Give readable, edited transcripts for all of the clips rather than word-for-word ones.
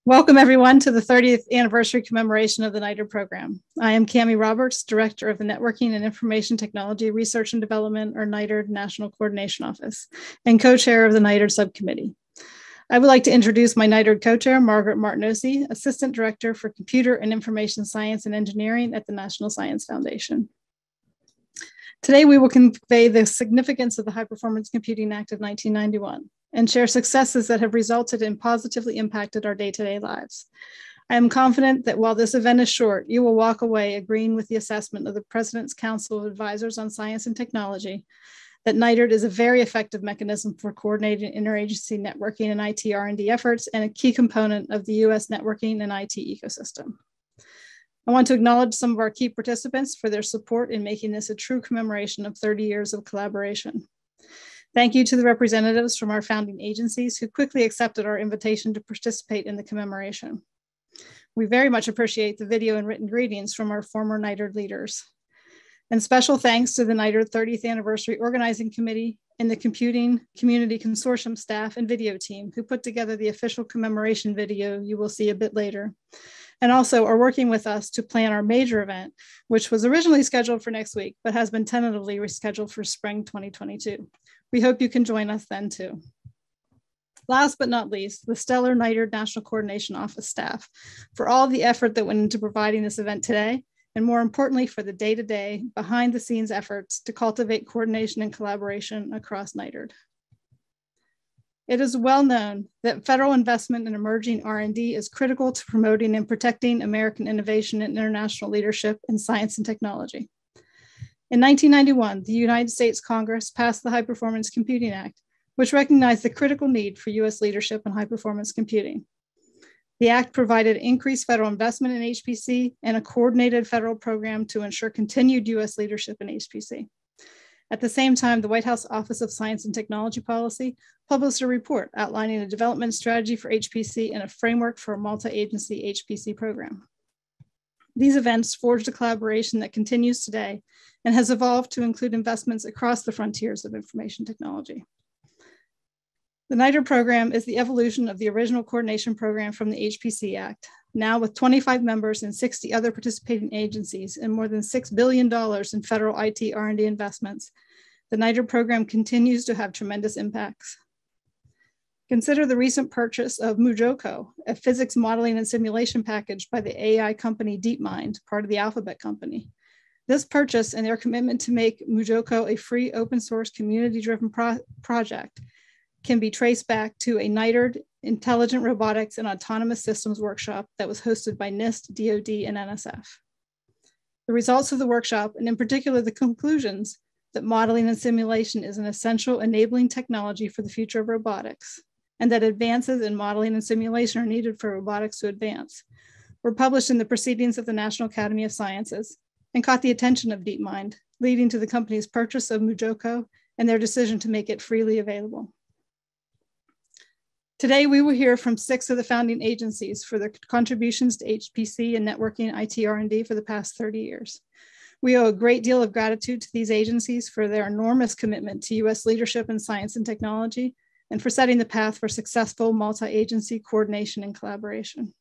Welcome everyone to the 30th anniversary commemoration of the NITRD program. I am Cammie Roberts, Director of the Networking and Information Technology Research and Development, or NITRD National Coordination Office, and co-chair of the NITRD Subcommittee. I would like to introduce my NITRD co-chair, Margaret Martinosi, Assistant Director for Computer and Information Science and Engineering at the National Science Foundation. Today, we will convey the significance of the High Performance Computing Act of 1991 and share successes that have resulted and positively impacted our day-to-day lives. I am confident that while this event is short, you will walk away agreeing with the assessment of the President's Council of Advisors on Science and Technology that NITRD is a very effective mechanism for coordinating interagency networking and IT R&D efforts and a key component of the US networking and IT ecosystem. I want to acknowledge some of our key participants for their support in making this a true commemoration of 30 years of collaboration. Thank you to the representatives from our founding agencies who quickly accepted our invitation to participate in the commemoration. We very much appreciate the video and written greetings from our former NITRD leaders. And special thanks to the NITRD 30th Anniversary Organizing Committee and the Computing Community Consortium staff and video team who put together the official commemoration video you will see a bit later, and also are working with us to plan our major event, which was originally scheduled for next week, but has been tentatively rescheduled for spring 2022. We hope you can join us then too. Last but not least, the stellar NITRD National Coordination Office staff for all the effort that went into providing this event today, and more importantly, for the day-to-day, behind-the-scenes efforts to cultivate coordination and collaboration across NITRD. It is well known that federal investment in emerging R&D is critical to promoting and protecting American innovation and international leadership in science and technology. In 1991, the United States Congress passed the High Performance Computing Act, which recognized the critical need for US leadership in high-performance computing. The act provided increased federal investment in HPC and a coordinated federal program to ensure continued US leadership in HPC. At the same time, the White House Office of Science and Technology Policy published a report outlining a development strategy for HPC and a framework for a multi-agency HPC program. These events forged a collaboration that continues today and has evolved to include investments across the frontiers of information technology. The NITRD program is the evolution of the original coordination program from the HPC Act, now with 25 members and 60 other participating agencies and more than $6 billion in federal IT R&D investments. The NITRD program continues to have tremendous impacts. Consider the recent purchase of MuJoCo, a physics modeling and simulation package by the AI company DeepMind, part of the Alphabet company. This purchase and their commitment to make MuJoCo a free open source community-driven project can be traced back to a NITRD Intelligent Robotics and Autonomous Systems workshop that was hosted by NIST, DoD, and NSF. The results of the workshop, and in particular the conclusions that modeling and simulation is an essential enabling technology for the future of robotics, and that advances in modeling and simulation are needed for robotics to advance, were published in the Proceedings of the National Academy of Sciences and caught the attention of DeepMind, leading to the company's purchase of MuJoCo and their decision to make it freely available. Today, we will hear from 6 of the founding agencies for their contributions to HPC and networking IT R&D for the past 30 years. We owe a great deal of gratitude to these agencies for their enormous commitment to US leadership in science and technology and for setting the path for successful multi-agency coordination and collaboration.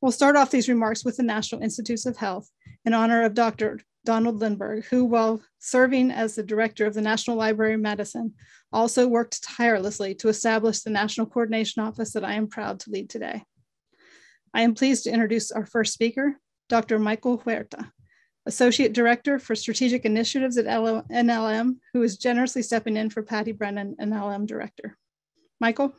We'll start off these remarks with the National Institutes of Health in honor of Dr. Donald Lindberg, who, while serving as the director of the National Library of Medicine, also worked tirelessly to establish the National Coordination Office that I am proud to lead today. I am pleased to introduce our first speaker, Dr. Michael Huerta, Associate Director for Strategic Initiatives at NLM, who is generously stepping in for Patty Brennan, NLM Director. Michael?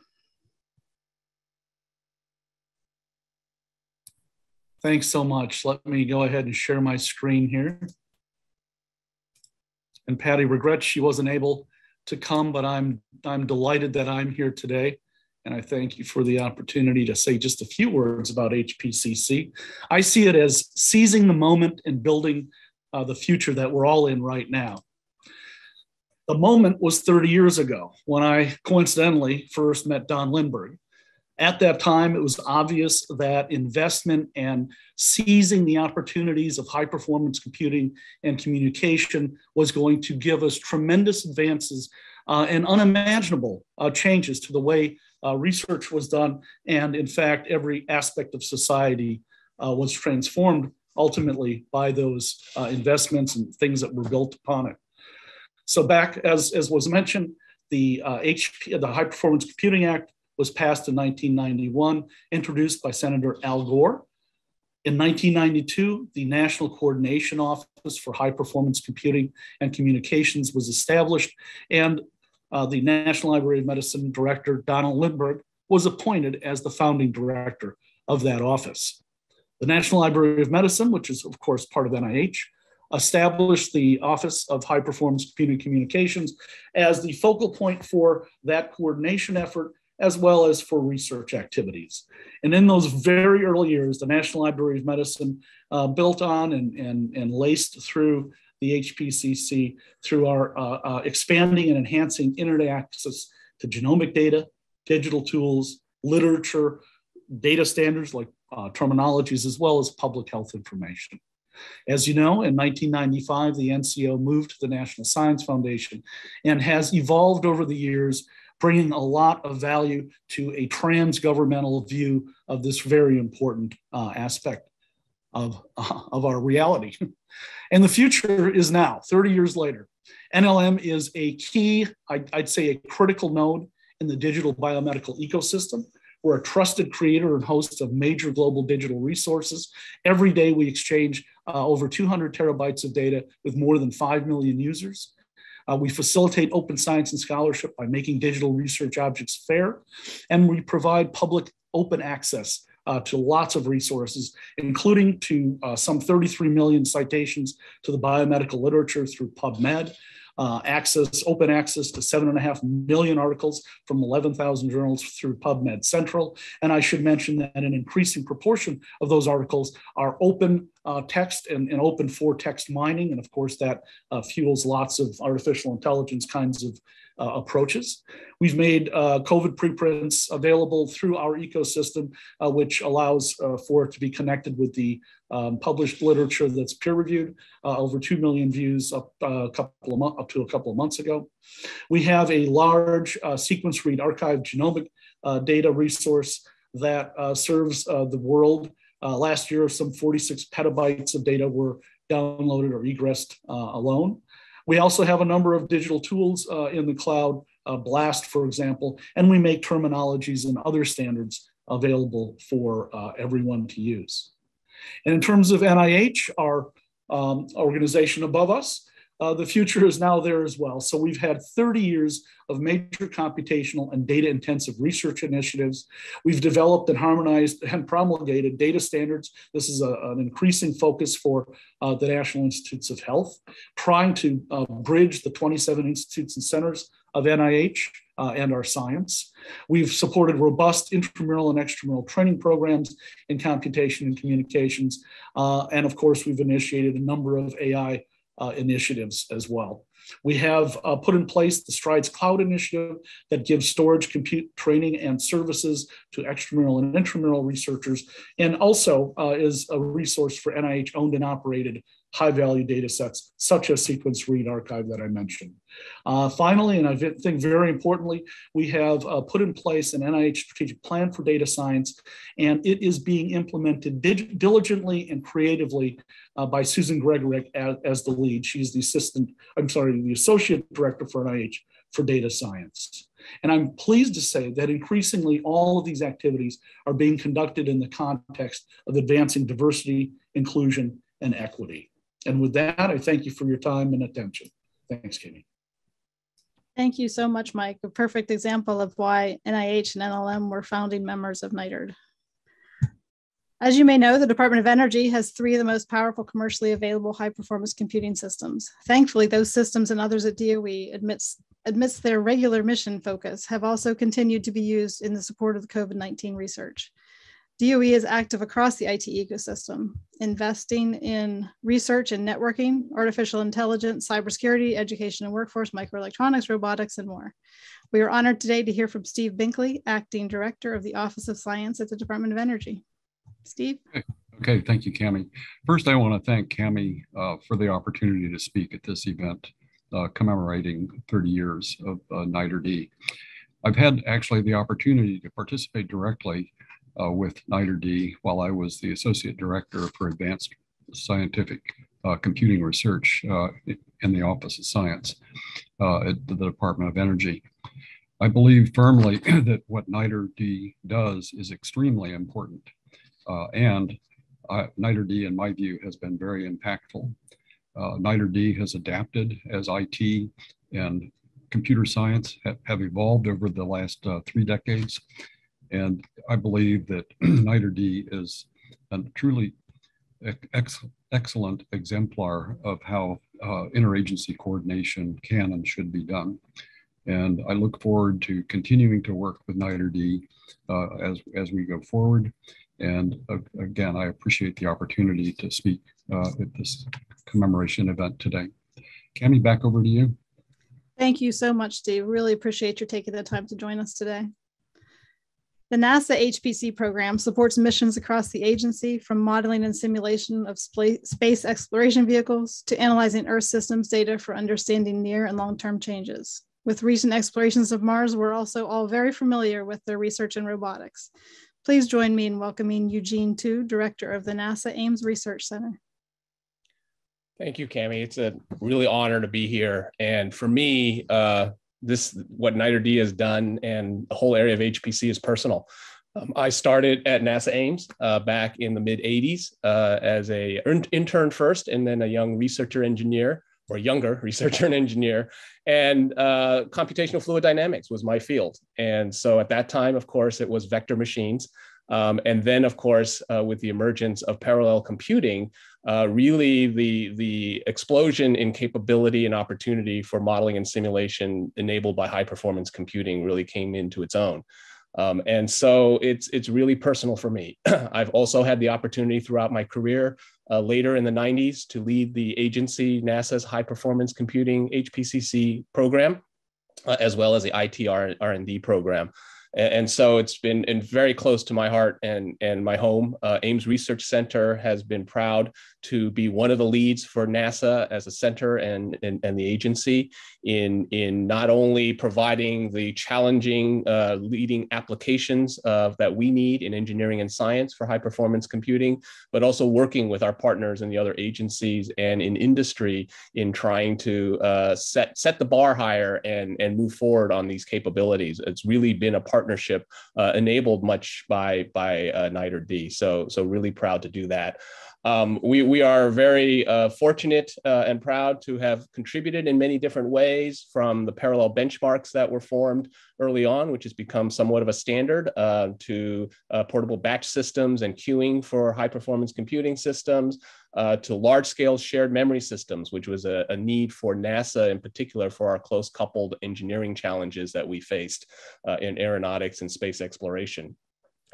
Thanks so much. Let me go ahead and share my screen here. And Patty regrets she wasn't able to come, but I'm delighted that I'm here today. And I thank you for the opportunity to say just a few words about HPCC. I see it as seizing the moment and building the future that we're all in right now. The moment was 30 years ago when I coincidentally first met Don Lindberg. At that time, it was obvious that investment and seizing the opportunities of high performance computing and communication was going to give us tremendous advances and unimaginable changes to the way research was done, and in fact, every aspect of society was transformed ultimately by those investments and things that were built upon it. So back, as was mentioned, the High Performance Computing Act was passed in 1991, introduced by Senator Al Gore. In 1992, the National Coordination Office for High Performance Computing and Communications was established, and the National Library of Medicine Director, Donald Lindbergh, was appointed as the founding director of that office. The National Library of Medicine, which is of course part of NIH, established the Office of High Performance Computing and Communications as the focal point for that coordination effort, as well as for research activities. And in those very early years, the National Library of Medicine built on and laced through the HPCC through our expanding and enhancing internet access to genomic data, digital tools, literature, data standards like terminologies, as well as public health information. As you know, in 1995, the NCO moved to the National Science Foundation and has evolved over the years, bringing a lot of value to a trans-governmental view of this very important aspect of our reality. And the future is now, 30 years later. NLM is a key, I'd say a critical node in the digital biomedical ecosystem. We're a trusted creator and host of major global digital resources. Every day we exchange over 200 terabytes of data with more than 5 million users. We facilitate open science and scholarship by making digital research objects fair, and we provide public open access to lots of resources, including to some 33 million citations to the biomedical literature through PubMed, open access to 7.5 million articles from 11,000 journals through PubMed Central. And I should mention that an increasing proportion of those articles are open text and open for text mining. And of course, that fuels lots of artificial intelligence kinds of approaches. We've made COVID preprints available through our ecosystem, which allows for it to be connected with the published literature that's peer-reviewed, over 2 million views up to a couple of months ago. We have a large sequence read archive genomic data resource that serves the world. Last year, some 46 petabytes of data were downloaded or egressed alone. We also have a number of digital tools in the cloud, BLAST, for example, and we make terminologies and other standards available for everyone to use. And in terms of NIH, our organization above us, the future is now there as well. So we've had 30 years of major computational and data-intensive research initiatives. We've developed and harmonized and promulgated data standards. This is an increasing focus for the National Institutes of Health, trying to bridge the 27 institutes and centers of NIH and our science. We've supported robust intramural and extramural training programs in computation and communications. And of course, we've initiated a number of AI initiatives as well. We have put in place the STRIDES Cloud initiative that gives storage, compute, training, and services to extramural and intramural researchers, and also is a resource for NIH-owned and operated high-value data sets, such as Sequence Read Archive that I mentioned. Finally, and I think very importantly, we have put in place an NIH strategic plan for data science, and it is being implemented diligently and creatively by Susan Gregorek as the lead. She's the the associate director for NIH for data science. And I'm pleased to say that increasingly all of these activities are being conducted in the context of advancing diversity, inclusion, and equity. And with that, I thank you for your time and attention. Thanks, Katie. Thank you so much, Mike. A perfect example of why NIH and NLM were founding members of NITRD. As you may know, the Department of Energy has 3 of the most powerful commercially available high-performance computing systems. Thankfully, those systems and others at DOE, amidst their regular mission focus, have also continued to be used in the support of the COVID-19 research. DOE is active across the IT ecosystem, investing in research and networking, artificial intelligence, cybersecurity, education and workforce, microelectronics, robotics, and more. We are honored today to hear from Steve Binkley, Acting Director of the Office of Science at the Department of Energy. Steve? Okay, thank you, Cami. First, I want to thank Cami for the opportunity to speak at this event commemorating 30 years of NITRD. I've had actually the opportunity to participate directly with NITRD while I was the Associate Director for Advanced Scientific Computing Research in the Office of Science at the Department of Energy. I believe firmly that what NITRD does is extremely important, and NITRD, in my view, has been very impactful. NITRD has adapted as IT and computer science have evolved over the last 3 decades. And I believe that NITRD is a truly excellent exemplar of how interagency coordination can and should be done. And I look forward to continuing to work with NITRD as we go forward. And again, I appreciate the opportunity to speak at this commemoration event today. Cami, back over to you. Thank you so much, Steve. Really appreciate your taking the time to join us today. The NASA HPC program supports missions across the agency, from modeling and simulation of space exploration vehicles to analyzing Earth systems data for understanding near and long-term changes. With recent explorations of Mars, we're also all very familiar with their research in robotics. Please join me in welcoming Eugene Tu, Director of the NASA Ames Research Center. Thank you, Cami. It's a really honor to be here. And for me, what NITRD has done and the whole area of HPC is personal. I started at NASA Ames back in the mid-'80s as an intern first, and then a young researcher engineer, or younger researcher and engineer, and computational fluid dynamics was my field. And so at that time, of course, it was vector machines. And then, of course, with the emergence of parallel computing, really the explosion in capability and opportunity for modeling and simulation enabled by high performance computing really came into its own. And so it's really personal for me. I've also had the opportunity throughout my career later in the 90s to lead the agency, NASA's high performance computing Hpcc program, as well as the IT R&D program. And so it's been very close to my heart and my home. Ames Research Center has been proud to be one of the leads for NASA as a center and the agency in not only providing the challenging leading applications that we need in engineering and science for high performance computing, but also working with our partners in the other agencies and in industry in trying to set the bar higher and move forward on these capabilities. It's really been a partnership enabled much by NITRD. So really proud to do that. We are very fortunate and proud to have contributed in many different ways, from the parallel benchmarks that were formed early on, which has become somewhat of a standard, to portable batch systems and queuing for high performance computing systems, to large scale shared memory systems, which was a need for NASA in particular for our close coupled engineering challenges that we faced in aeronautics and space exploration.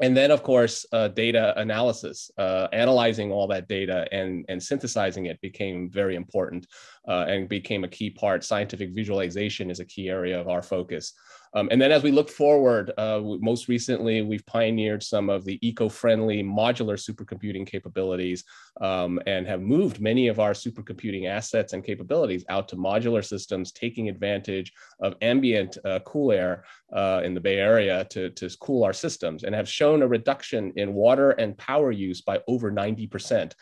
And then, of course, data analysis, analyzing all that data and synthesizing it became very important and became a key part. Scientific visualization is a key area of our focus. And then as we look forward, most recently, we've pioneered some of the eco-friendly modular supercomputing capabilities and have moved many of our supercomputing assets and capabilities out to modular systems, taking advantage of ambient cool air in the Bay Area to cool our systems, and have shown a reduction in water and power use by over 90%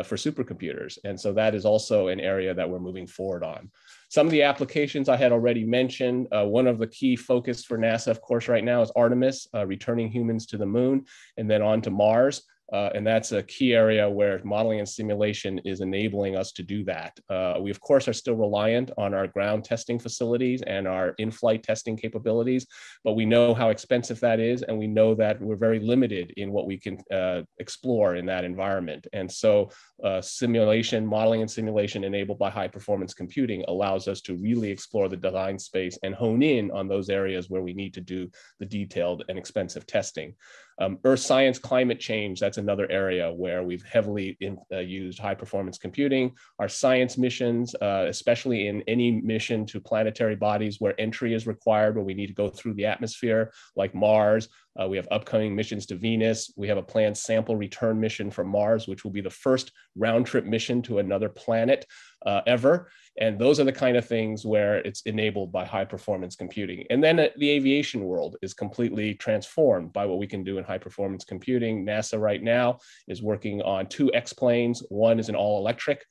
for supercomputers. And so that is also an area that we're moving forward on. Some of the applications I had already mentioned. One of the key focus for NASA, of course, right now is Artemis, returning humans to the moon and then on to Mars. And that's a key area where modeling and simulation is enabling us to do that. We, of course, are still reliant on our ground testing facilities and our in-flight testing capabilities, but we know how expensive that is, and we know that we're very limited in what we can explore in that environment. And so simulation, modeling and simulation enabled by high-performance computing allows us to really explore the design space and hone in on those areas where we need to do the detailed and expensive testing. Earth science, climate change, that's another area where we've heavily used high performance computing. Our science missions, especially in any mission to planetary bodies where entry is required, where we need to go through the atmosphere, like Mars, We have upcoming missions to Venus. We have a planned sample return mission from Mars, which will be the first round trip mission to another planet ever. And those are the kind of things where it's enabled by high performance computing. And then the aviation world is completely transformed by what we can do in high performance computing. NASA right now is working on 2 X-planes. One is an all electric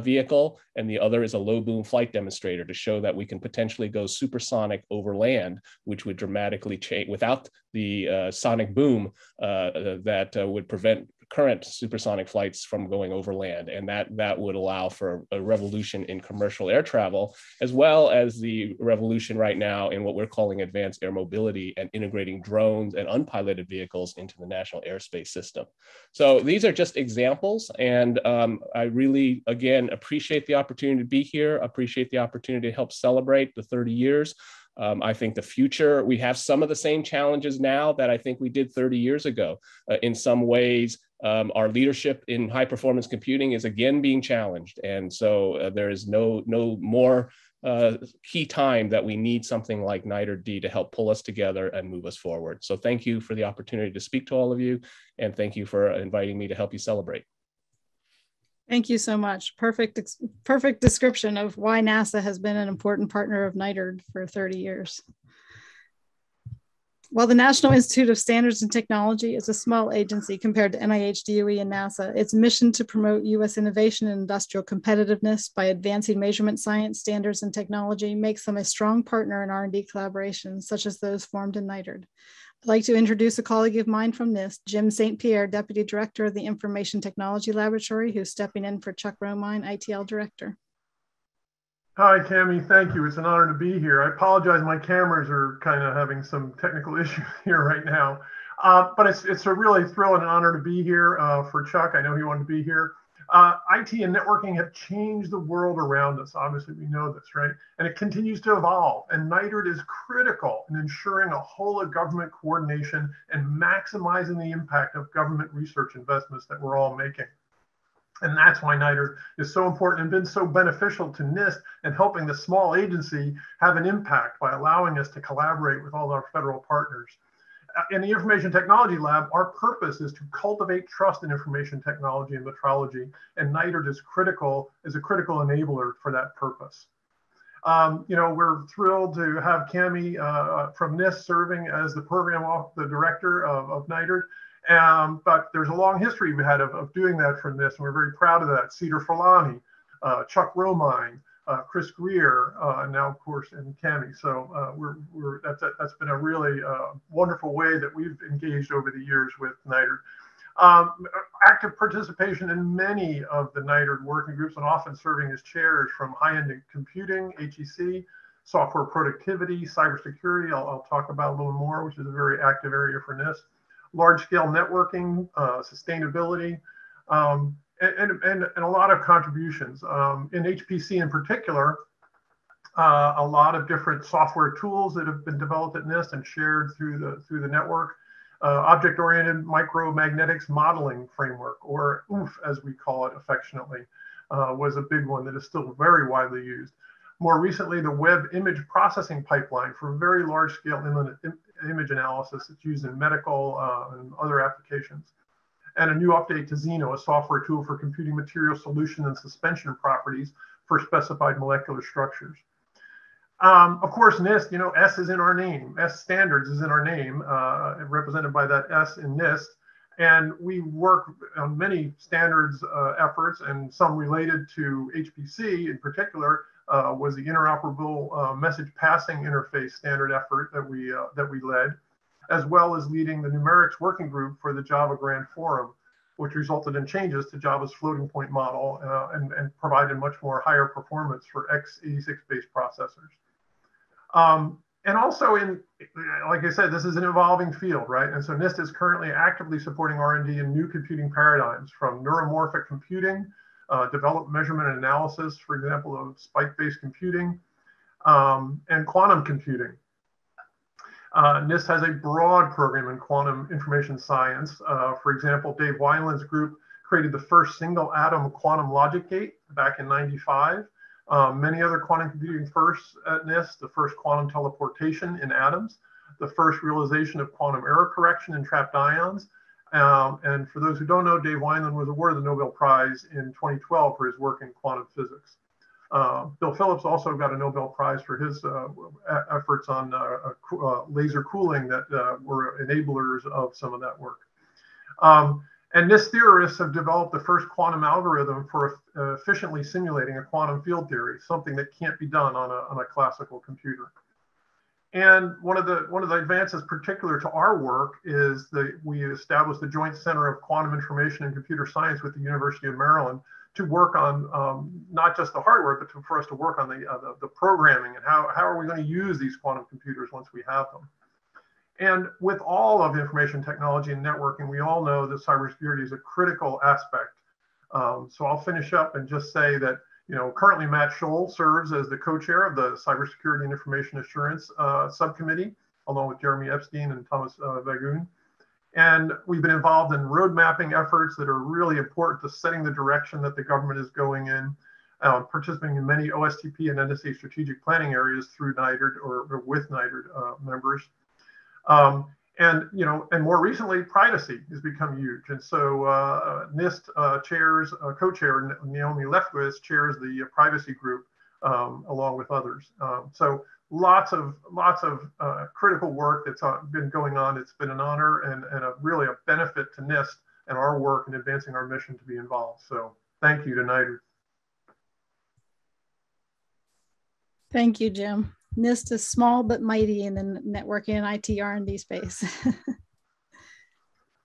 vehicle, and the other is a low boom flight demonstrator to show that we can potentially go supersonic over land, which would dramatically change without the sonic boom that would prevent current supersonic flights from going over land. And that would allow for a revolution in commercial air travel, as well as the revolution right now in what we're calling advanced air mobility and integrating drones and unpiloted vehicles into the national airspace system. So these are just examples. And I really, again, appreciate the opportunity to be here, appreciate the opportunity to help celebrate the 30 years. I think the future, we have some of the same challenges now that I think we did 30 years ago. In some ways, our leadership in high performance computing is again being challenged. And so there is no more key time that we need something like NITRD to help pull us together and move us forward. So thank you for the opportunity to speak to all of you. And thank you for inviting me to help you celebrate. Thank you so much. Perfect description of why NASA has been an important partner of NITRD for 30 years. While the National Institute of Standards and Technology is a small agency compared to NIH, DOE, and NASA, its mission to promote U.S. innovation and industrial competitiveness by advancing measurement science, standards, and technology makes them a strong partner in R&D collaborations, such as those formed in NITRD. I'd like to introduce a colleague of mine from NIST, Jim St. Pierre, Deputy Director of the Information Technology Laboratory, who's stepping in for Chuck Romine, ITL Director. Hi, Tammy. Thank you. It's an honor to be here. I apologize. My cameras are kind of having some technical issues here right now. But it's a really thrill and an honor to be here for Chuck. I know he wanted to be here. IT and networking have changed the world around us. Obviously, we know this, right? And it continues to evolve. And NITRD is critical in ensuring a whole of government coordination and maximizing the impact of government research investments that we're all making. And that's why NITRD is so important and been so beneficial to NIST and helping the small agency have an impact by allowing us to collaborate with all our federal partners. In the Information Technology Lab, our purpose is to cultivate trust in information technology and metrology, and NITRD is a critical enabler for that purpose. You know, we're thrilled to have Cami from NIST serving as the the director of NITRD. But there's a long history we had of doing that from NIST, and we're very proud of that. Cedar Fulani, Chuck Romine, Chris Greer, and now of course, and Cami. So that's been a really wonderful way that we've engaged over the years with NITRD. Active participation in many of the NITRD working groups and often serving as chairs from high-end computing, HPC, software productivity, cybersecurity, I'll talk about a little more, which is a very active area for NIST, large-scale networking, sustainability, and a lot of contributions. In HPC in particular, a lot of different software tools that have been developed at NIST and shared through the network. Object-oriented micromagnetics modeling framework, or OOF as we call it affectionately, was a big one that is still very widely used. More recently, the web image processing pipeline for very large-scale image analysis that's used in medical and other applications. And a new update to Xeno, a software tool for computing material solution and suspension properties for specified molecular structures. Of course, NIST, you know, S is in our name. S standards is in our name, represented by that S in NIST. And we work on many standards efforts, and some related to HPC in particular was the interoperable message passing interface standard effort that we led, as well as leading the numerics working group for the Java Grand Forum, which resulted in changes to Java's floating point model and provided much more higher performance for x86-based processors. And also like I said, this is an evolving field, right? And so NIST is currently actively supporting R&D in new computing paradigms, from neuromorphic computing, developed measurement and analysis, for example, of spike-based computing, and quantum computing. NIST has a broad program in quantum information science. For example, Dave Weiland's group created the first single atom quantum logic gate back in '95. Many other quantum computing firsts at NIST, the first quantum teleportation in atoms, the first realization of quantum error correction in trapped ions. And for those who don't know, Dave Wineland was awarded the Nobel Prize in 2012 for his work in quantum physics. Bill Phillips also got a Nobel Prize for his efforts on laser cooling that were enablers of some of that work. And NIST theorists have developed the first quantum algorithm for efficiently simulating a quantum field theory, something that can't be done on a classical computer. And one of the advances particular to our work is that we established the Joint Center of Quantum Information and Computer Science with the University of Maryland to work on not just the hardware, but for us to work on the programming and how are we going to use these quantum computers once we have them. And with all of information technology and networking, we all know that cybersecurity is a critical aspect. So I'll finish up and just say that, currently Matt Scholl serves as the co-chair of the Cybersecurity and Information Assurance Subcommittee, along with Jeremy Epstein and Thomas Vagoon. And we've been involved in road mapping efforts that are really important to setting the direction that the government is going in, participating in many OSTP and NSA strategic planning areas through NITRD or with NITRD members. And more recently, privacy has become huge. And so NIST co-chair Naomi Lefkowitz chairs the privacy group along with others. So lots of critical work that's been going on. It's been an honor and really a benefit to NIST and our work in advancing our mission to be involved. So thank you to NITRD. Thank you, Jim. NIST is small but mighty in the networking and IT R&D space.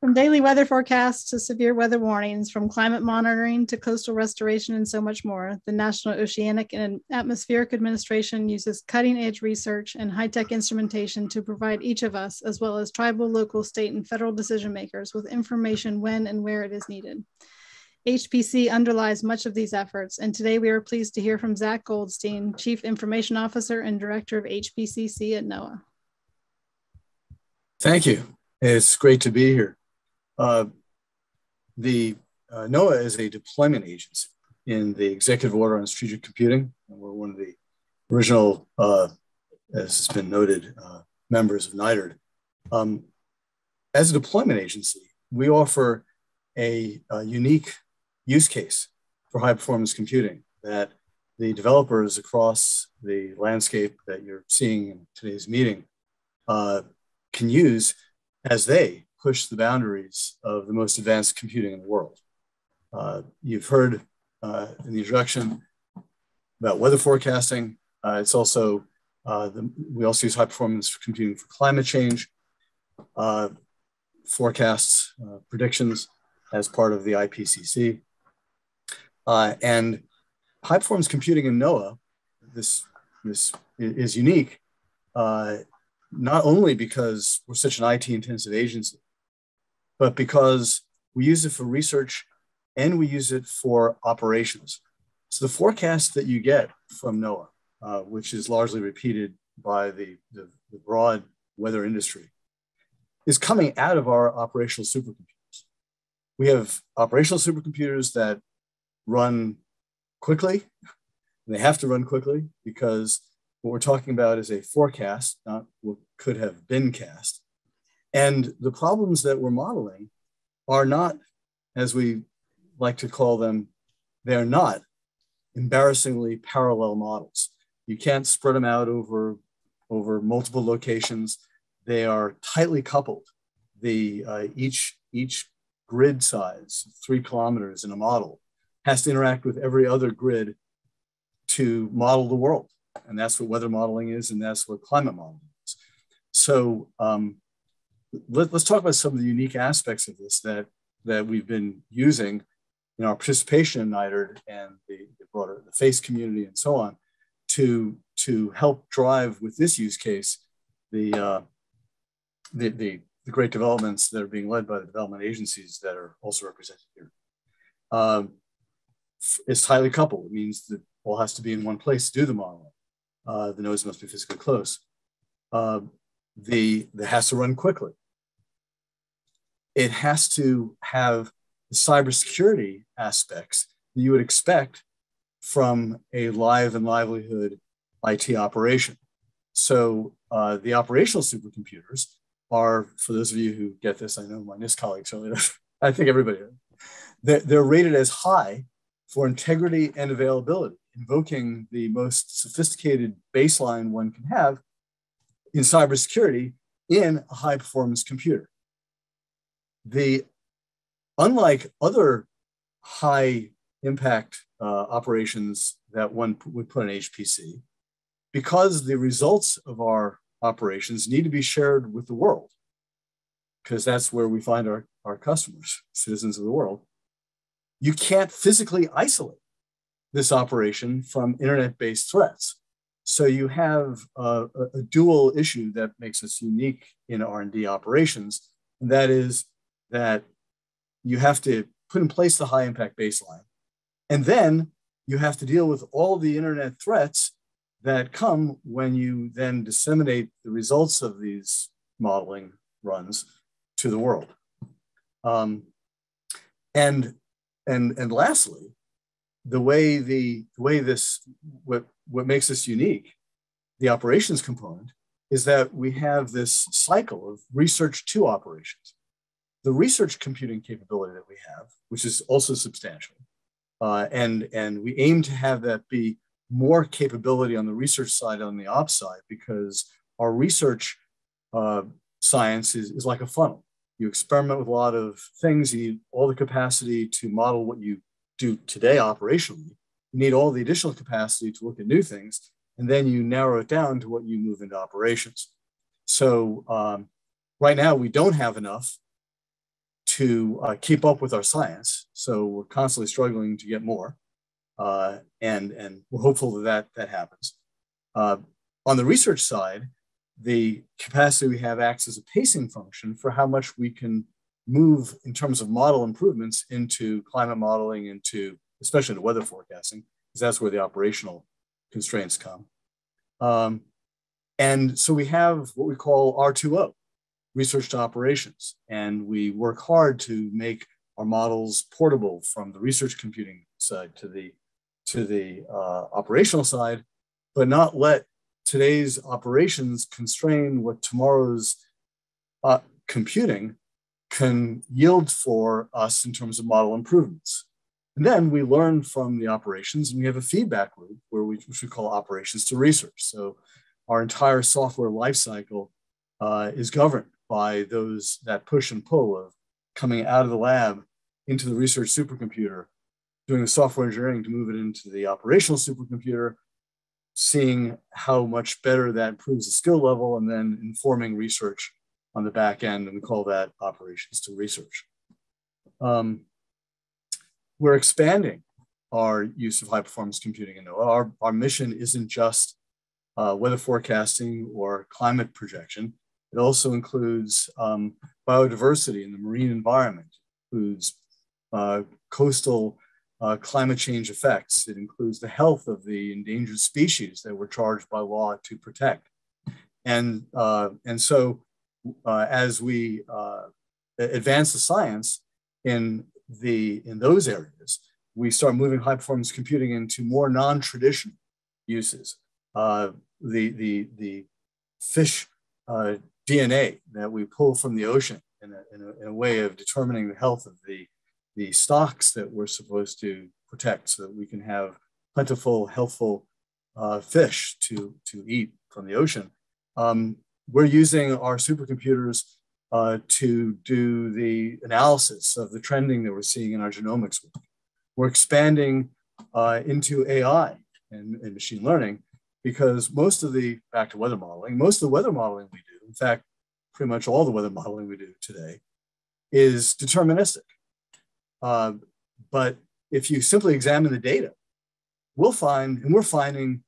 From daily weather forecasts to severe weather warnings, from climate monitoring to coastal restoration and so much more, the National Oceanic and Atmospheric Administration uses cutting-edge research and high-tech instrumentation to provide each of us, as well as tribal, local, state, and federal decision makers, with information when and where it is needed. HPC underlies much of these efforts, and today we are pleased to hear from Zach Goldstein, Chief Information Officer and Director of Hpcc at Noaa. Thank you. It's great to be here. Noaa is a deployment agency in the Executive Order on Strategic Computing, and we're one of the original, as has been noted, members of NITRD. As a deployment agency, we offer a unique use case for high performance computing that the developers across the landscape that you're seeing in today's meeting can use as they push the boundaries of the most advanced computing in the world. You've heard in the introduction about weather forecasting. It's also, we also use high performance computing for climate change, forecasts, predictions as part of the Hpcc. And high performance computing in Noaa, this is unique, not only because we're such an IT intensive agency, but because we use it for research and we use it for operations. So the forecast that you get from Noaa, which is largely repeated by the broad weather industry, is coming out of our operational supercomputers. We have operational supercomputers that run quickly, and they have to run quickly because what we're talking about is a forecast, not what could have been cast. And the problems that we're modeling are not, as we like to call them, they're not embarrassingly parallel models. You can't spread them out over multiple locations. They are tightly coupled. Each grid size, 3 kilometers in a model, has to interact with every other grid to model the world. And that's what weather modeling is, and that's what climate modeling is. So let's talk about some of the unique aspects of this that we've been using in our participation in NITRD and the broader FACE community and so on to help drive with this use case the great developments that are being led by the development agencies that are also represented here. It's highly coupled. It means that all has to be in one place to do the modeling. The nodes must be physically close. It has to run quickly. It has to have the cybersecurity aspects that you would expect from a live and livelihood IT operation. So the operational supercomputers are, for those of you who get this, I know my NIST colleagues certainly don't. I think everybody does. They're rated as high for integrity and availability, invoking the most sophisticated baseline one can have in cybersecurity in a high-performance computer. Unlike other high-impact operations that one would put in HPC, because the results of our operations need to be shared with the world, because that's where we find our customers, citizens of the world, you can't physically isolate this operation from internet-based threats. So you have a dual issue that makes us unique in R&D operations, and that is that you have to put in place the high-impact baseline, and then you have to deal with all the internet threats that come when you then disseminate the results of these modeling runs to the world. And lastly, what makes us unique, the operations component, is that we have this cycle of research to operations. The research computing capability that we have, which is also substantial, and we aim to have that be more capability on the research side, on the ops side, because our research science is like a funnel. You experiment with a lot of things. You need all the capacity to model what you do today operationally. You need all the additional capacity to look at new things, and then you narrow it down to what you move into operations. So right now we don't have enough to keep up with our science. So we're constantly struggling to get more. And we're hopeful that happens. On the research side, the capacity we have acts as a pacing function for how much we can move in terms of model improvements into climate modeling, especially into weather forecasting, because that's where the operational constraints come. And so we have what we call R2O, research to operations, and we work hard to make our models portable from the research computing side to the operational side, but not let today's operations constrain what tomorrow's computing can yield for us in terms of model improvements. And then we learn from the operations, and we have a feedback loop which we call operations to research. So our entire software lifecycle is governed by that push and pull of coming out of the lab into the research supercomputer, doing the software engineering to move it into the operational supercomputer, seeing how much better that improves the skill level, and then informing research on the back end, and we call that operations to research. We're expanding our use of high performance computing in Noaa. Our mission isn't just weather forecasting or climate projection. It also includes biodiversity in the marine environment, includes coastal climate change effects. It includes the health of the endangered species that we're charged by law to protect. And so as we advance the science in those areas, we start moving high performance computing into more non-traditional uses. The fish DNA that we pull from the ocean in a way of determining the health of the stocks that we're supposed to protect, so that we can have plentiful, healthful fish to eat from the ocean. We're using our supercomputers to do the analysis of the trending that we're seeing in our genomics work. We're expanding into AI and machine learning, because back to weather modeling, most of the weather modeling we do, in fact, pretty much all the weather modeling we do today, is deterministic. But if you simply examine the data, we're finding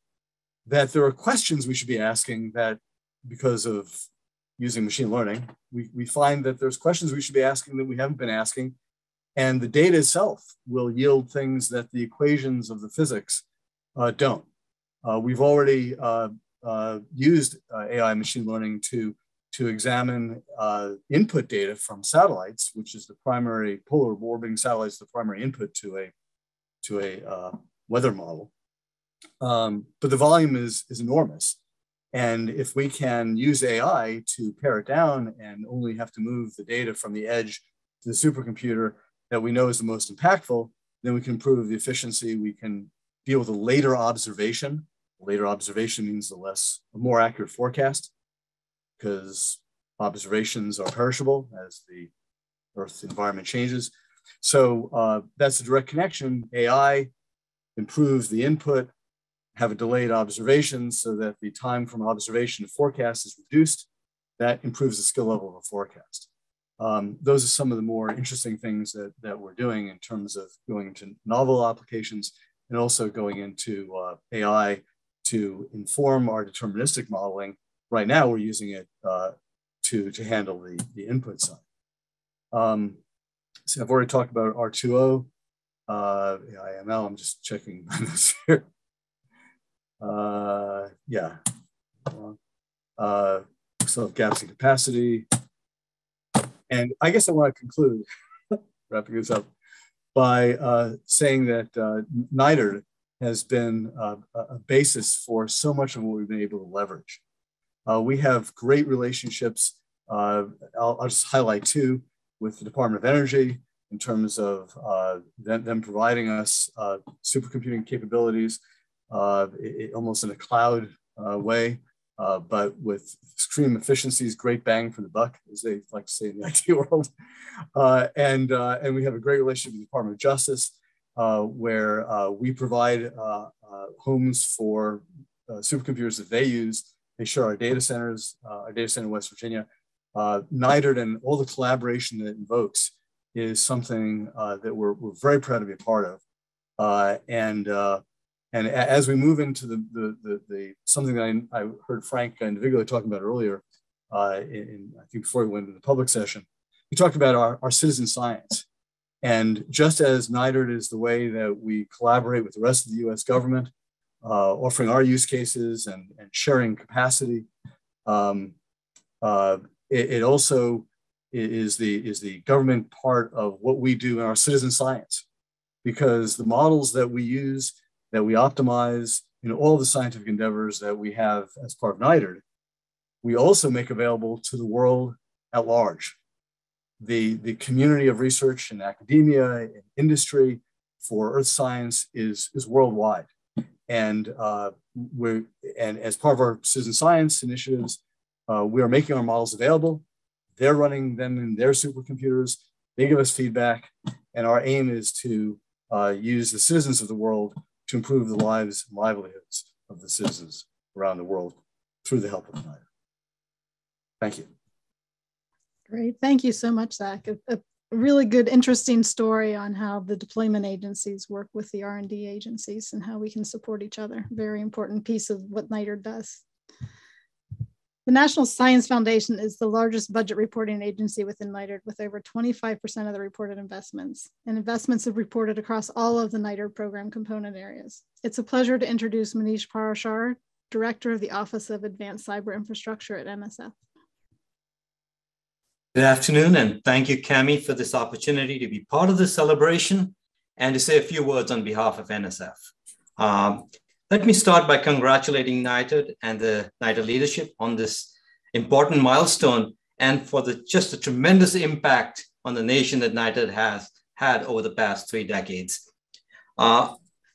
that there are questions we should be asking that, because of using machine learning, we find that there's questions we should be asking that we haven't been asking, and the data itself will yield things that the equations of the physics don't. We've already used AI machine learning to examine input data from satellites, which is the primary polar orbiting satellites, the primary input to a weather model. But the volume is enormous. And if we can use AI to pare it down and only have to move the data from the edge to the supercomputer that we know is the most impactful, then we can improve the efficiency. We can deal with a later observation. Later observation means a more accurate forecast, because observations are perishable as the Earth's environment changes. So that's a direct connection. AI improves the input, have a delayed observation so that the time from observation to forecast is reduced. That improves the skill level of a forecast. Those are some of the more interesting things that we're doing in terms of going into novel applications and also going into AI to inform our deterministic modeling. Right now, we're using it to handle the input side. So I've already talked about R2O, IML. I'm just checking this here. Yeah. So gaps in capacity. And I guess I want to conclude, wrapping this up, by saying that NITRD has been a basis for so much of what we've been able to leverage. We have great relationships. I'll just highlight two with the Department of Energy in terms of them providing us supercomputing capabilities, almost in a cloud way, but with extreme efficiencies, great bang for the buck, as they like to say in the IT world. And we have a great relationship with the Department of Justice, where we provide homes for supercomputers that they use. They share our data centers, our data center in West Virginia. NITRD and all the collaboration that it invokes is something that we're very proud to be a part of. And as we move into the something that I heard Frank individually talking about earlier, I think before we went into the public session, he talked about our citizen science. And just as NITRD is the way that we collaborate with the rest of the US government, offering our use cases and sharing capacity, it also is the government part of what we do in our citizen science, because the models that we use, that we optimize in all the scientific endeavors that we have as part of NITRD, we also make available to the world at large. The community of research in academia and industry for earth science is worldwide. And as part of our citizen science initiatives, we are making our models available. They're running them in their supercomputers. They give us feedback. And our aim is to use the citizens of the world to improve the lives and livelihoods of the citizens around the world through the help of NITRD. Thank you. Great. Thank you so much, Zach. A really good, interesting story on how the deployment agencies work with the R&D agencies and how we can support each other. Very important piece of what NITRD does. The National Science Foundation is the largest budget reporting agency within NITRD, with over 25% of the reported investments. And investments are reported across all of the NITRD program component areas. It's a pleasure to introduce Manish Parashar, Director of the Office of Advanced Cyber Infrastructure at NSF. Good afternoon, and thank you, Cami, for this opportunity to be part of this celebration and to say a few words on behalf of NSF. Let me start by congratulating NITRD and the NITRD leadership on this important milestone and for just the tremendous impact on the nation that NITRD has had over the past 3 decades.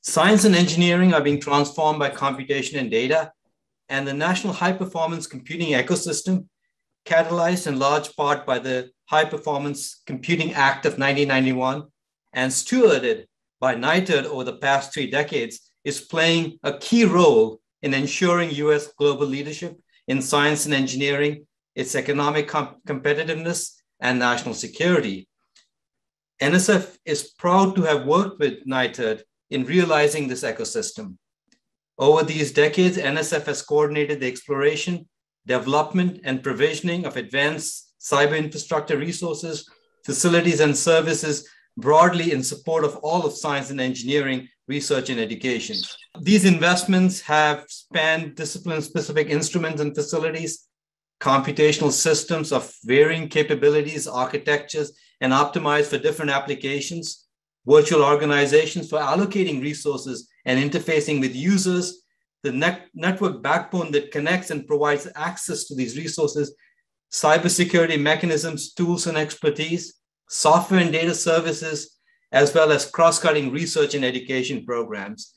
Science and engineering are being transformed by computation and data, and the national high-performance computing ecosystem, catalyzed in large part by the High Performance Computing Act of 1991 and stewarded by NITRD over the past 3 decades, is playing a key role in ensuring US global leadership in science and engineering, its economic competitiveness, and national security. NSF is proud to have worked with NITRD in realizing this ecosystem. Over these decades, NSF has coordinated the exploration, development, and provisioning of advanced cyber infrastructure resources, facilities, and services broadly in support of all of science and engineering, research, and education. These investments have spanned discipline-specific instruments and facilities, computational systems of varying capabilities, architectures, and optimized for different applications, virtual organizations for allocating resources and interfacing with users, the network backbone that connects and provides access to these resources, cybersecurity mechanisms, tools, and expertise, software and data services, as well as cross-cutting research and education programs.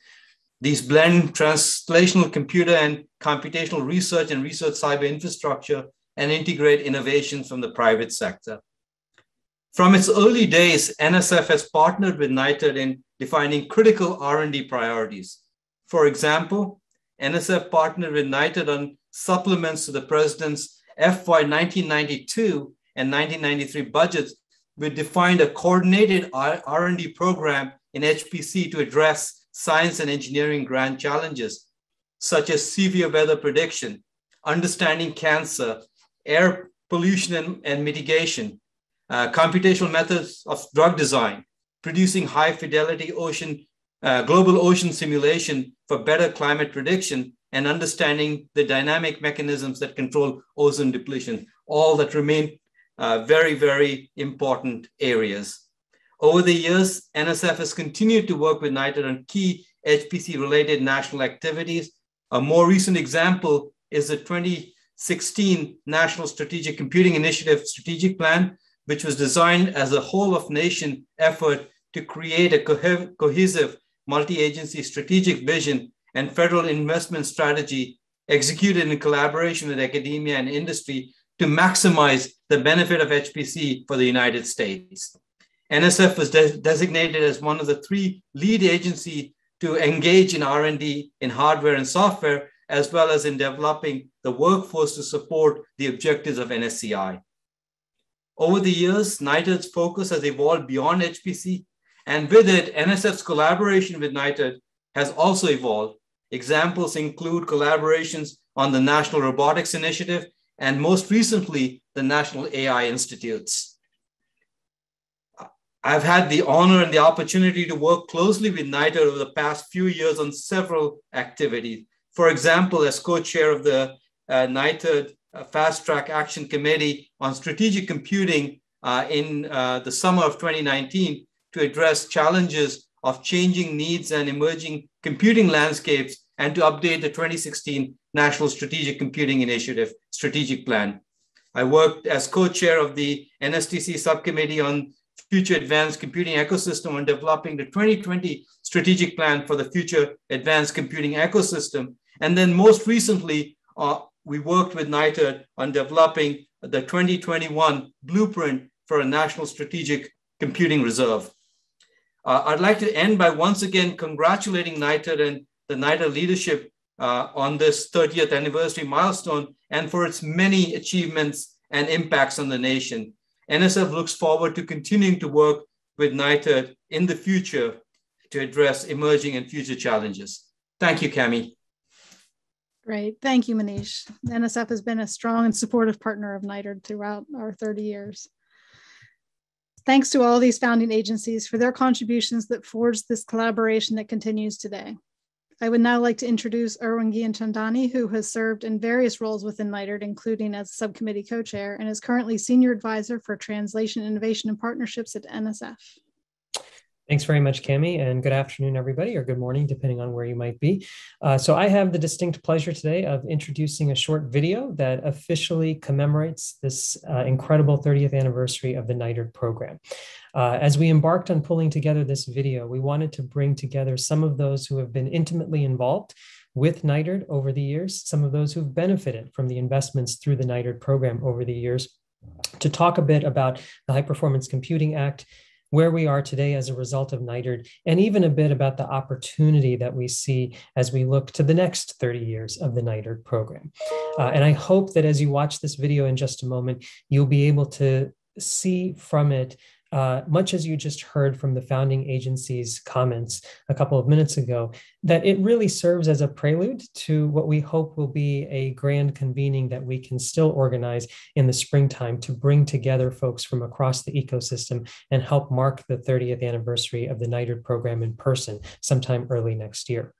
These blend translational computer and computational research and research cyber infrastructure and integrate innovations from the private sector. From its early days, NSF has partnered with NITRD in defining critical R&D priorities. For example, NSF partnered with NITRD on supplements to the President's FY 1992 and 1993 budgets, which defined a coordinated R&D program in HPC to address science and engineering grand challenges, such as severe weather prediction, understanding cancer, air pollution and mitigation, computational methods of drug design, producing high fidelity global ocean simulation for better climate prediction, and understanding the dynamic mechanisms that control ozone depletion, all that remain very, very important areas. Over the years, NSF has continued to work with NITRD on key HPC-related national activities. A more recent example is the 2016 National Strategic Computing Initiative Strategic Plan, which was designed as a whole-of-nation effort to create a cohesive multi-agency strategic vision and federal investment strategy executed in collaboration with academia and industry to maximize the benefit of HPC for the United States. NSF was designated as one of the 3 lead agencies to engage in R&D in hardware and software, as well as in developing the workforce to support the objectives of NSCI. Over the years, NITRD's focus has evolved beyond HPC, and with it, NSF's collaboration with NITRD has also evolved. Examples include collaborations on the National Robotics Initiative and most recently, the National AI Institutes. I've had the honor and the opportunity to work closely with NITRD over the past few years on several activities. For example, as co-chair of the NITRD Fast Track Action Committee on Strategic Computing in the summer of 2019 to address challenges of changing needs and emerging computing landscapes and to update the 2016 National Strategic Computing Initiative Strategic Plan. I worked as co-chair of the NSTC Subcommittee on Future Advanced Computing Ecosystem on developing the 2020 Strategic Plan for the Future Advanced Computing Ecosystem. And then most recently, we worked with NITRD on developing the 2021 Blueprint for a National Strategic Computing Reserve. I'd like to end by once again congratulating NITRD and the NITRD leadership on this 30th anniversary milestone and for its many achievements and impacts on the nation. NSF looks forward to continuing to work with NITRD in the future to address emerging and future challenges. Thank you, Cami. Great, thank you, Manish. NSF has been a strong and supportive partner of NITRD throughout our 30 years. Thanks to all these founding agencies for their contributions that forged this collaboration that continues today. I would now like to introduce Erwin Gianchandani, who has served in various roles within NITRD, including as subcommittee co-chair, and is currently senior advisor for translation, innovation, and partnerships at NSF. Thanks very much, Cami, and good afternoon, everybody, or good morning, depending on where you might be. So I have the distinct pleasure today of introducing a short video that officially commemorates this incredible 30th anniversary of the NITRD program. As we embarked on pulling together this video, we wanted to bring together some of those who have been intimately involved with NITRD over the years, some of those who've benefited from the investments through the NITRD program over the years, to talk a bit about the High Performance Computing Act, where we are today as a result of NITRD, and even a bit about the opportunity that we see as we look to the next 30 years of the NITRD program. And I hope that as you watch this video in just a moment, you'll be able to see from it, much as you just heard from the founding agency's comments a couple of minutes ago, that it really serves as a prelude to what we hope will be a grand convening that we can still organize in the springtime to bring together folks from across the ecosystem and help mark the 30th anniversary of the NITRD program in person sometime early next year.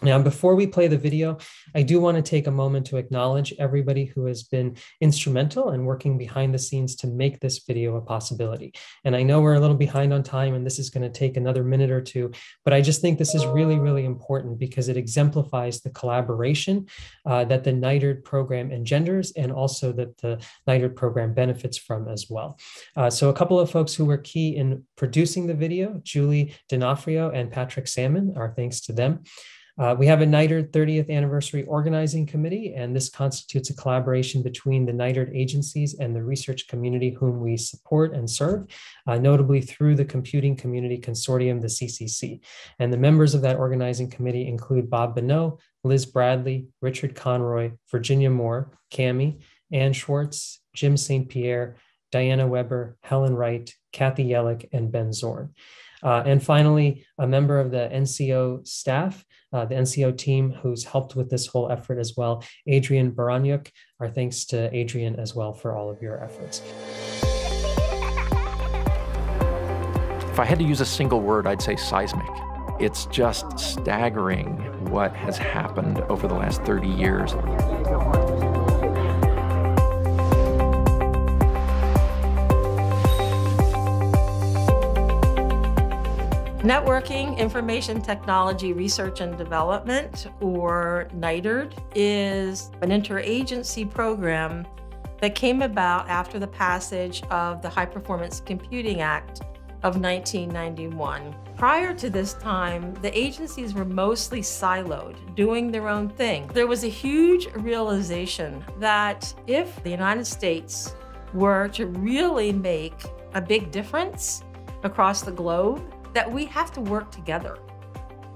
Now, before we play the video, I do want to take a moment to acknowledge everybody who has been instrumental in working behind the scenes to make this video a possibility. And I know we're a little behind on time and this is going to take another minute or two, but I just think this is really, really important because it exemplifies the collaboration that the NITRD program engenders and also that the NITRD program benefits from as well. So a couple of folks who were key in producing the video, Julie D'Onofrio and Patrick Salmon, our thanks to them. We have a NITRD 30th Anniversary Organizing Committee, and this constitutes a collaboration between the NITRD agencies and the research community whom we support and serve, notably through the Computing Community Consortium, the CCC. And the members of that organizing committee include Bob Bonneau, Liz Bradley, Richard Conroy, Virginia Moore, Cami, Ann Schwartz, Jim St. Pierre, Diana Weber, Helen Wright, Kathy Yellick, and Ben Zorn. And finally, a member of the NCO staff, the NCO team who's helped with this whole effort as well, Adrian Baranyuk. Our thanks to Adrian as well for all of your efforts. If I had to use a single word, I'd say seismic. It's just staggering what has happened over the last 30 years. Networking, Information Technology Research and Development, or NITRD, is an interagency program that came about after the passage of the High Performance Computing Act of 1991. Prior to this time, the agencies were mostly siloed, doing their own thing. There was a huge realization that if the United States were to really make a big difference across the globe, that we have to work together.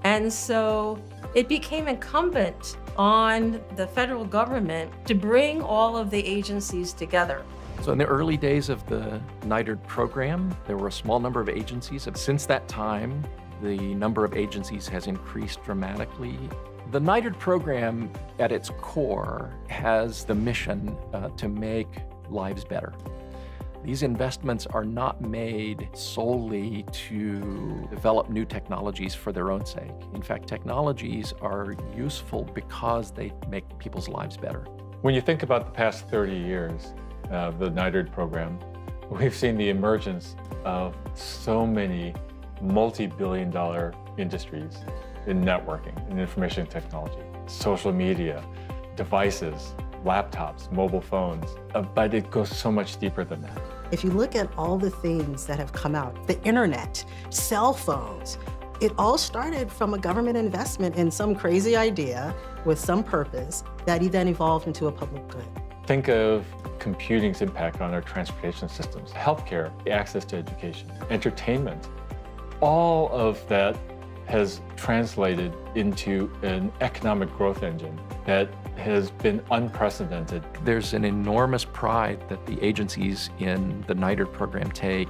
And so it became incumbent on the federal government to bring all of the agencies together. So in the early days of the NITRD program, there were a small number of agencies. Since that time, the number of agencies has increased dramatically. The NITRD program, at its core, has the mission to make lives better. These investments are not made solely to develop new technologies for their own sake. In fact, technologies are useful because they make people's lives better. When you think about the past 30 years of the NITRD program, we've seen the emergence of so many multi-billion-dollar industries in networking, in information technology, social media, devices, laptops, mobile phones, but it goes so much deeper than that. If you look at all the things that have come out, the internet, cell phones, it all started from a government investment in some crazy idea with some purpose that then evolved into a public good. Think of computing's impact on our transportation systems, healthcare, access to education, entertainment. All of that has translated into an economic growth engine that has been unprecedented. There's an enormous pride that the agencies in the NITRD program take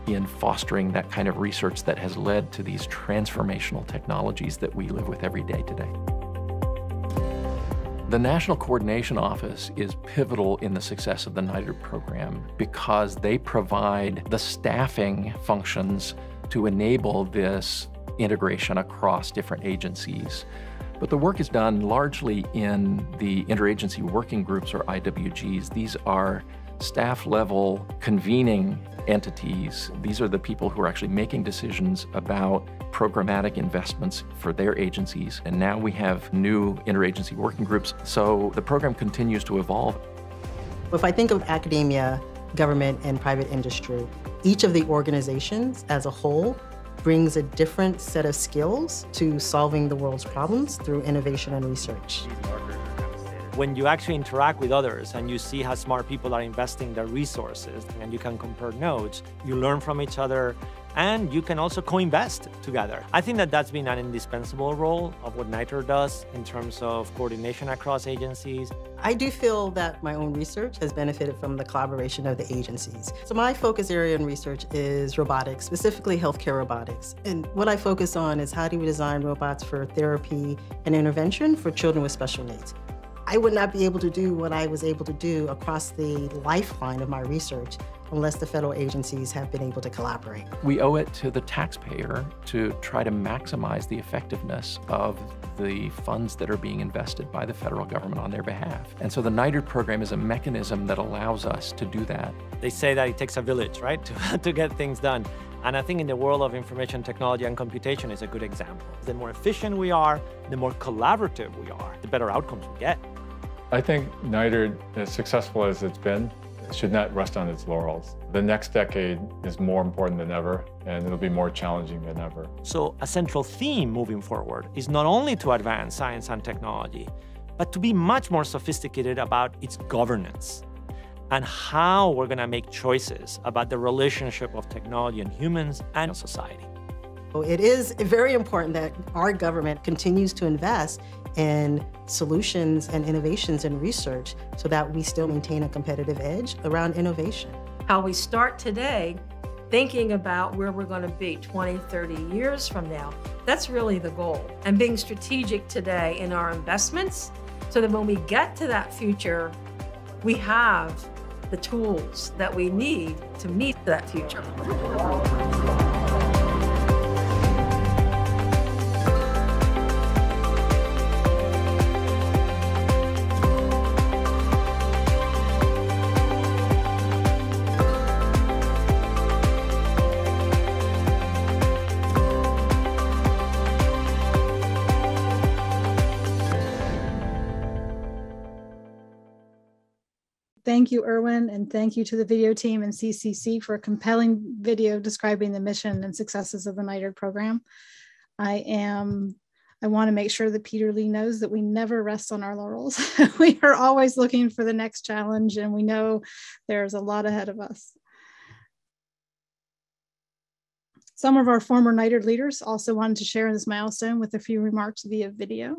in fostering that kind of research that has led to these transformational technologies that we live with every day today. The National Coordination Office is pivotal in the success of the NITRD program because they provide the staffing functions to enable this integration across different agencies. But the work is done largely in the interagency working groups, or IWGs. These are staff-level convening entities. These are the people who are actually making decisions about programmatic investments for their agencies. And now we have new interagency working groups. So the program continues to evolve. If I think of academia, government, and private industry, each of the organizations as a whole brings a different set of skills to solving the world's problems through innovation and research. When you actually interact with others and you see how smart people are investing their resources and you can compare notes, you learn from each other, and you can also co-invest together. I think that that's been an indispensable role of what NITRD does in terms of coordination across agencies. I do feel that my own research has benefited from the collaboration of the agencies. So my focus area in research is robotics, specifically healthcare robotics. And what I focus on is how do we design robots for therapy and intervention for children with special needs. I would not be able to do what I was able to do across the lifeline of my research unless the federal agencies have been able to collaborate. We owe it to the taxpayer to try to maximize the effectiveness of the funds that are being invested by the federal government on their behalf. And so the NITRD program is a mechanism that allows us to do that. They say that it takes a village, right, to get things done. And I think in the world of information technology and computation is a good example. The more efficient we are, the more collaborative we are, the better outcomes we get. I think NITRD, as successful as it's been, should not rest on its laurels. The next decade is more important than ever, and it'll be more challenging than ever. So a central theme moving forward is not only to advance science and technology, but to be much more sophisticated about its governance and how we're going to make choices about the relationship of technology and humans and society. It is very important that our government continues to invest in solutions and innovations and research so that we still maintain a competitive edge around innovation. How we start today, thinking about where we're going to be 20, 30 years from now, that's really the goal. And being strategic today in our investments so that when we get to that future, we have the tools that we need to meet that future. Thank you, Erwin, and thank you to the video team and CCC for a compelling video describing the mission and successes of the NITRD program. I want to make sure that Peter Lee knows that we never rest on our laurels. We are always looking for the next challenge, and we know there's a lot ahead of us. Some of our former NITRD leaders also wanted to share this milestone with a few remarks via video.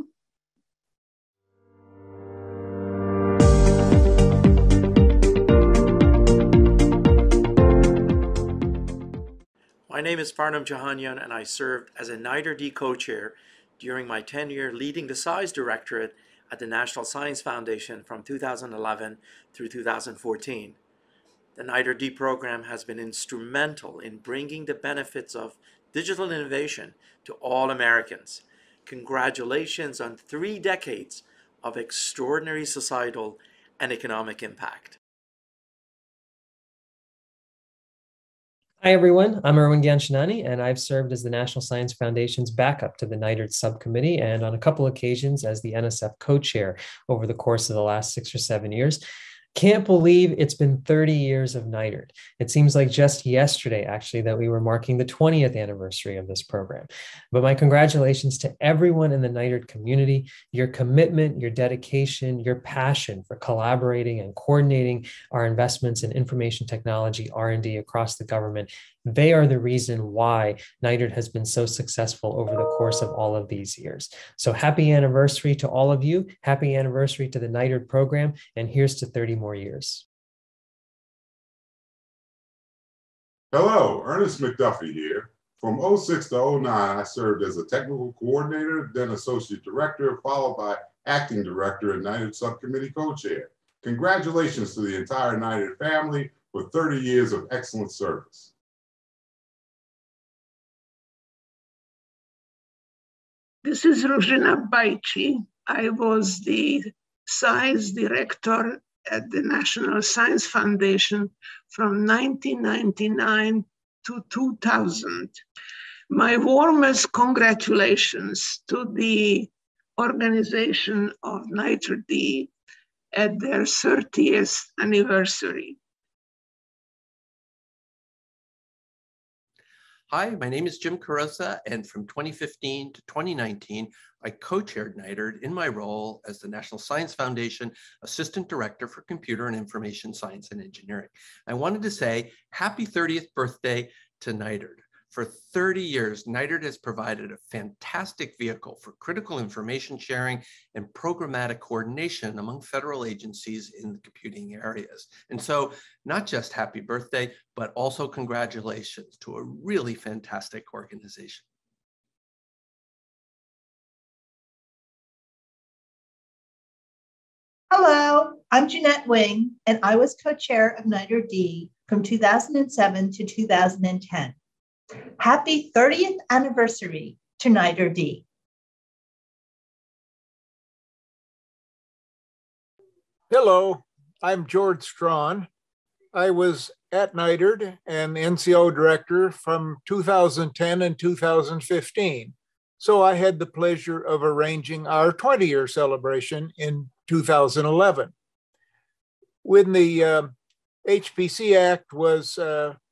My name is Farnam Jahanyan, and I served as a NITRD co-chair during my tenure leading the SCIENCE Directorate at the National Science Foundation from 2011 through 2014. The NITRD program has been instrumental in bringing the benefits of digital innovation to all Americans. Congratulations on 3 decades of extraordinary societal and economic impact. Hi, everyone. I'm Erwin Ganshinani, and I've served as the National Science Foundation's backup to the NITRD Subcommittee and on a couple occasions as the NSF co-chair over the course of the last 6 or 7 years. Can't believe it's been 30 years of NITRD. It seems like just yesterday, actually, that we were marking the 20th anniversary of this program. But my congratulations to everyone in the NITRD community. Your commitment, your dedication, your passion for collaborating and coordinating our investments in information technology R&D across the government, they are the reason why NITRD has been so successful over the course of all of these years. So happy anniversary to all of you. Happy anniversary to the NITRD program. And here's to 30 more years. Hello, Ernest McDuffie here. From 06 to 09, I served as a technical coordinator, then associate director, followed by acting director and NITRD Subcommittee co-chair. Congratulations to the entire NITRD family for 30 years of excellent service. This is Ruzhina Baichi. I was the science director at the National Science Foundation from 1999 to 2000. My warmest congratulations to the organization of NITRD at their 30th anniversary. Hi, my name is Jim Carosa, and from 2015 to 2019, I co-chaired NITRD in my role as the National Science Foundation Assistant Director for Computer and Information Science and Engineering. I wanted to say happy 30th birthday to NITRD. For 30 years, NITRD has provided a fantastic vehicle for critical information sharing and programmatic coordination among federal agencies in the computing areas. And so not just happy birthday, but also congratulations to a really fantastic organization. Hello, I'm Jeanette Wing, and I was co-chair of NITRD from 2007 to 2010. Happy 30th anniversary to NITRD. Hello, I'm George Strawn. I was at NITRD and NCO director from 2010 and 2015. So I had the pleasure of arranging our 20-year celebration in 2011. When the HPC Act was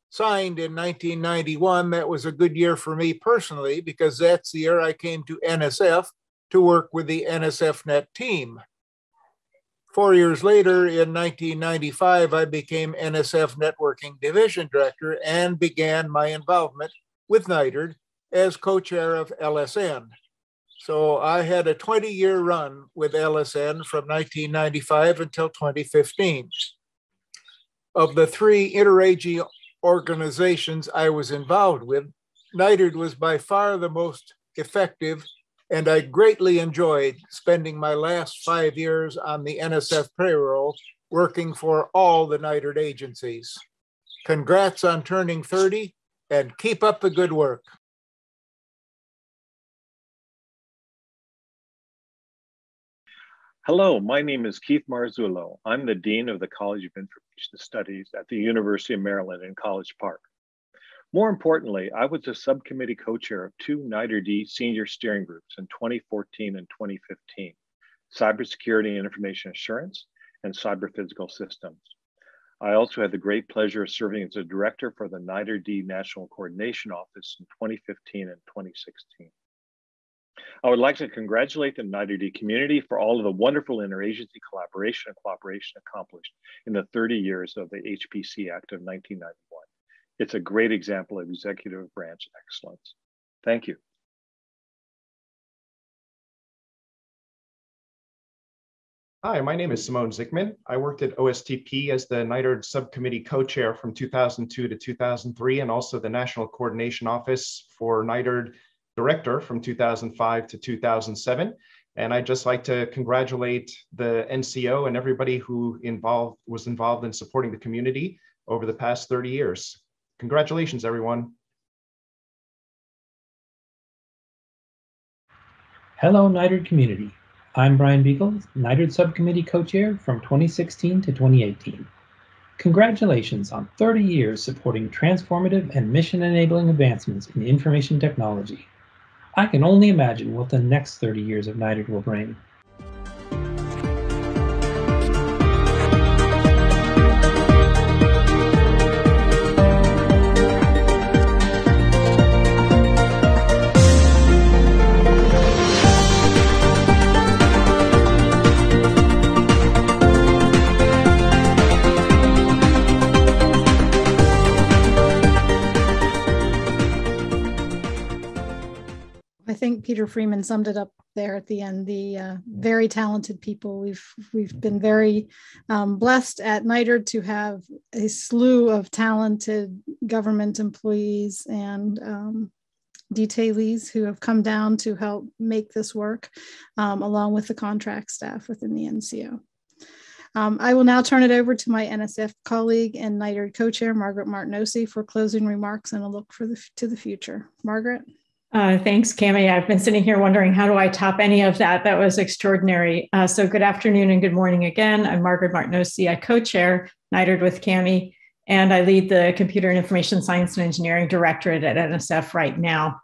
signed in 1991, that was a good year for me personally, because that's the year I came to NSF to work with the NSFNet team. 4 years later, in 1995, I became NSF Networking Division Director and began my involvement with NITRD as co-chair of LSN. So I had a 20-year run with LSN from 1995 until 2015. Of the three interagency organizations I was involved with, NITRD was by far the most effective, and I greatly enjoyed spending my last 5 years on the NSF payroll working for all the NITRD agencies. Congrats on turning 30 and keep up the good work. Hello, my name is Keith Marzullo. I'm the Dean of the College of Information Studies at the University of Maryland in College Park. More importantly, I was a subcommittee co-chair of two NITRD senior steering groups in 2014 and 2015, Cybersecurity and Information Assurance and Cyber Physical Systems. I also had the great pleasure of serving as a director for the NITRD National Coordination Office in 2015 and 2016. I would like to congratulate the NITRD community for all of the wonderful interagency collaboration and cooperation accomplished in the 30 years of the HPC Act of 1991. It's a great example of executive branch excellence. Thank you. Hi, my name is Simone Zickman. I worked at OSTP as the NITRD Subcommittee co-chair from 2002 to 2003, and also the National Coordination Office for NITRD Director from 2005 to 2007. And I'd just like to congratulate the NCO and everybody who was involved in supporting the community over the past 30 years. Congratulations, everyone. Hello, NITRD community. I'm Brian Beagle, NITRD Subcommittee co-chair from 2016 to 2018. Congratulations on 30 years supporting transformative and mission-enabling advancements in information technology. I can only imagine what the next 30 years of NITRD will bring. I think Peter Freeman summed it up there at the end. The very talented people. We've been very blessed at NITRD to have a slew of talented government employees and detailees who have come down to help make this work, along with the contract staff within the NCO. I will now turn it over to my NSF colleague and NITRD co-chair, Margaret Martinosi, for closing remarks and a look to the future. Margaret? Thanks, Cami. I've been sitting here wondering, how do I top any of that? That was extraordinary. So good afternoon and good morning again. I'm Margaret Martinosi. I co-chair NITRD with Cami, and I lead the Computer and Information Science and Engineering Directorate at NSF right now.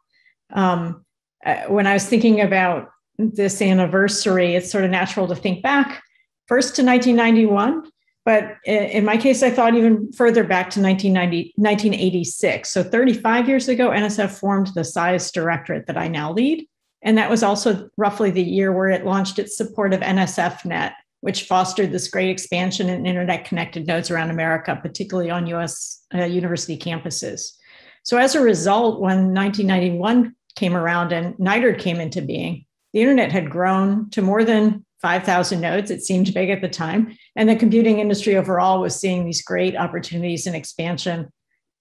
When I was thinking about this anniversary, it's sort of natural to think back first to 1991. But in my case, I thought even further back to 1986. So 35 years ago, NSF formed the SISE Directorate that I now lead. And that was also roughly the year where it launched its support of NSFNet, which fostered this great expansion in internet-connected nodes around America, particularly on US university campuses. So as a result, when 1991 came around and NITRD came into being, the internet had grown to more than 5,000 nodes. It seemed big at the time. And the computing industry overall was seeing these great opportunities and expansion.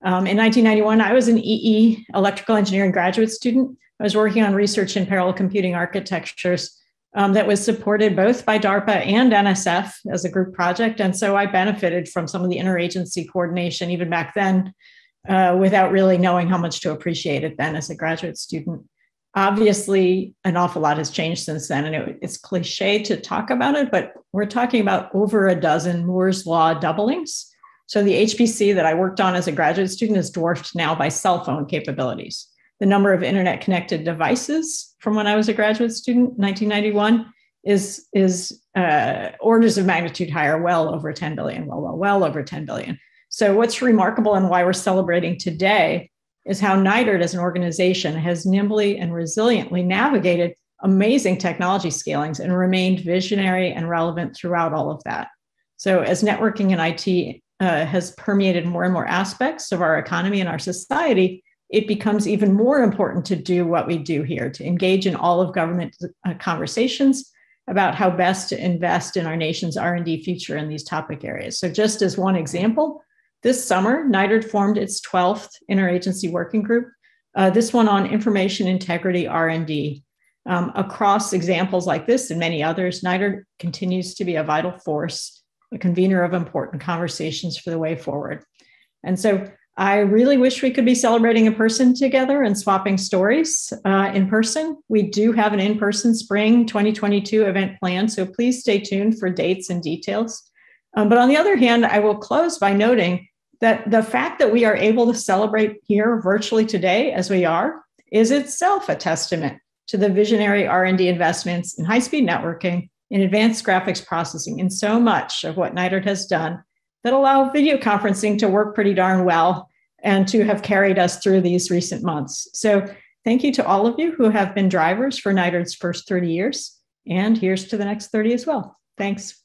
In 1991, I was an EE, electrical engineering graduate student. I was working on research in parallel computing architectures that was supported both by DARPA and NSF as a group project. And so I benefited from some of the interagency coordination even back then without really knowing how much to appreciate it then as a graduate student. Obviously, an awful lot has changed since then, and it's cliche to talk about it, but we're talking about over a dozen Moore's Law doublings. So the HPC that I worked on as a graduate student is dwarfed now by cell phone capabilities. The number of internet connected devices from when I was a graduate student, 1991, is orders of magnitude higher, well over 10 billion, well over 10 billion. So what's remarkable and why we're celebrating today is how NITRD as an organization has nimbly and resiliently navigated amazing technology scalings and remained visionary and relevant throughout all of that. So as networking and IT has permeated more and more aspects of our economy and our society, it becomes even more important to do what we do here, to engage in all of government conversations about how best to invest in our nation's R&D future in these topic areas. So just as one example, this summer, NITRD formed its 12th interagency working group, this one on information integrity R&D. Across examples like this and many others, NITRD continues to be a vital force, a convener of important conversations for the way forward. And so I really wish we could be celebrating in person together and swapping stories in person. We do have an in-person spring 2022 event planned, so please stay tuned for dates and details. But on the other hand, I will close by noting that the fact that we are able to celebrate here virtually today as we are is itself a testament to the visionary R&D investments in high-speed networking, in advanced graphics processing, and so much of what NITRD has done that allow video conferencing to work pretty darn well and to have carried us through these recent months. So thank you to all of you who have been drivers for NITRD's first 30 years, and here's to the next 30 as well. Thanks.